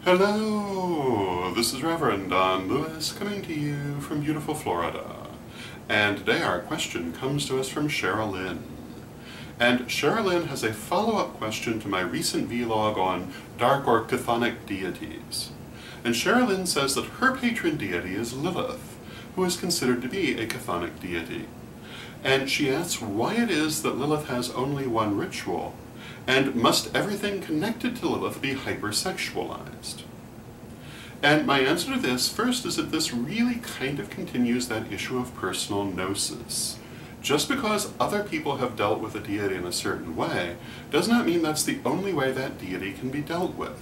Hello, this is Reverend Don Lewis coming to you from beautiful Florida. And today our question comes to us from Sherilyn. And Sherilyn has a follow-up question to my recent vlog on dark or chthonic deities. And Sherilyn says that her patron deity is Lilith, who is considered to be a chthonic deity. And she asks why it is that Lilith has only one ritual, and must everything connected to Lilith be hypersexualized? And my answer to this first is that this really kind of continues that issue of personal gnosis. Just because other people have dealt with a deity in a certain way does not mean that's the only way that deity can be dealt with.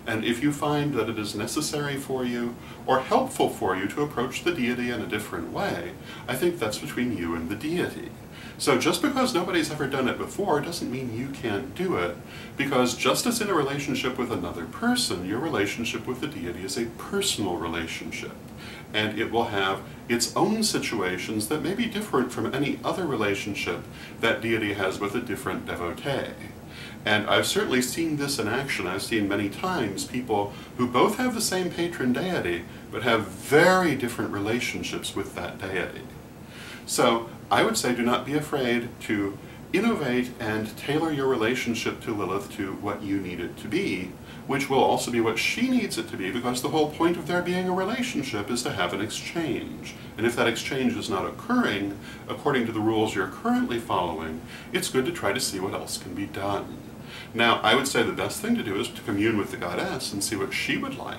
And if you find that it is necessary for you or helpful for you to approach the deity in a different way, I think that's between you and the deity. So just because nobody's ever done it before doesn't mean you can't do it, because just as in a relationship with another person, your relationship with the deity is a personal relationship, and it will have its own situations that may be different from any other relationship that deity has with a different devotee. And I've certainly seen this in action. I've seen many times people who both have the same patron deity, but have very different relationships with that deity. So I would say do not be afraid to innovate and tailor your relationship to Lilith to what you need it to be, which will also be what she needs it to be, because the whole point of there being a relationship is to have an exchange. And if that exchange is not occurring according to the rules you're currently following, it's good to try to see what else can be done. Now, I would say the best thing to do is to commune with the goddess and see what she would like.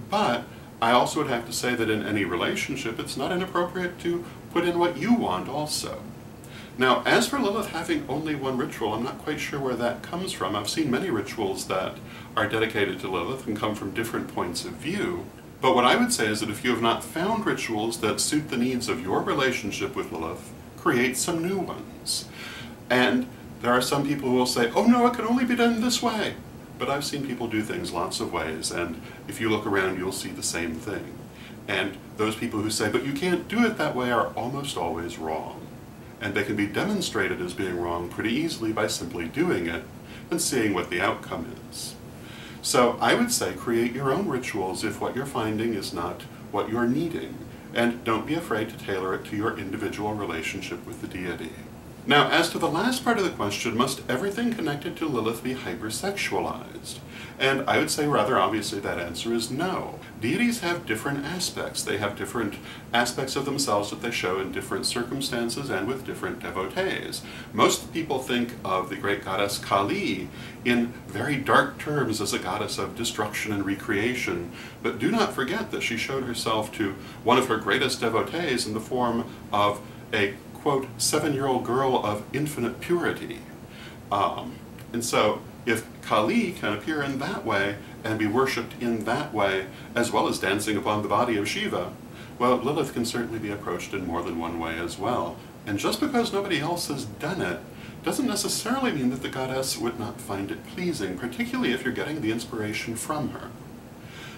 But I also would have to say that in any relationship, it's not inappropriate to put in what you want also. Now, as for Lilith having only one ritual, I'm not quite sure where that comes from. I've seen many rituals that are dedicated to Lilith and come from different points of view. But what I would say is that if you have not found rituals that suit the needs of your relationship with Lilith, create some new ones. And there are some people who will say, oh no, it can only be done this way. But I've seen people do things lots of ways, and if you look around, you'll see the same thing. And those people who say, but you can't do it that way, are almost always wrong. And they can be demonstrated as being wrong pretty easily by simply doing it and seeing what the outcome is. So I would say create your own rituals if what you're finding is not what you're needing, and don't be afraid to tailor it to your individual relationship with the deity. Now, as to the last part of the question, must everything connected to Lilith be hypersexualized? And I would say rather obviously that answer is no. Deities have different aspects. They have different aspects of themselves that they show in different circumstances and with different devotees. Most people think of the great goddess Kali in very dark terms as a goddess of destruction and recreation, but do not forget that she showed herself to one of her greatest devotees in the form of a quote, 7-year-old girl of infinite purity. And so, if Kali can appear in that way and be worshipped in that way, as well as dancing upon the body of Shiva, well, Lilith can certainly be approached in more than one way as well. And just because nobody else has done it, doesn't necessarily mean that the goddess would not find it pleasing, particularly if you're getting the inspiration from her.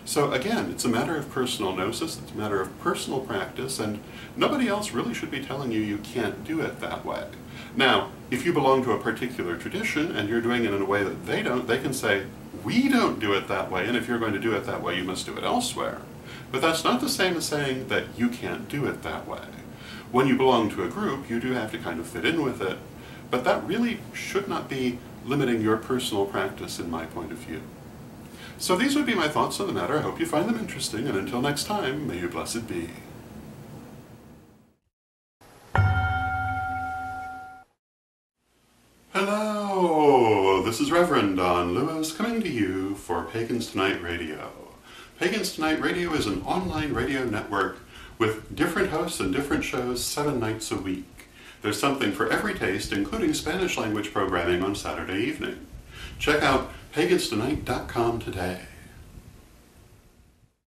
So again, it's a matter of personal gnosis, it's a matter of personal practice, and nobody else really should be telling you you can't do it that way. Now, if you belong to a particular tradition and you're doing it in a way that they don't, they can say, we don't do it that way, and if you're going to do it that way, you must do it elsewhere. But that's not the same as saying that you can't do it that way. When you belong to a group, you do have to kind of fit in with it, but that really should not be limiting your personal practice in my point of view. So these would be my thoughts on the matter. I hope you find them interesting, and until next time, may you blessed be. Hello, this is Reverend Don Lewis coming to you for Pagans Tonight Radio. Pagans Tonight Radio is an online radio network with different hosts and different shows 7 nights a week. There's something for every taste, including Spanish language programming on Saturday evening. Check out paganstonight.com today.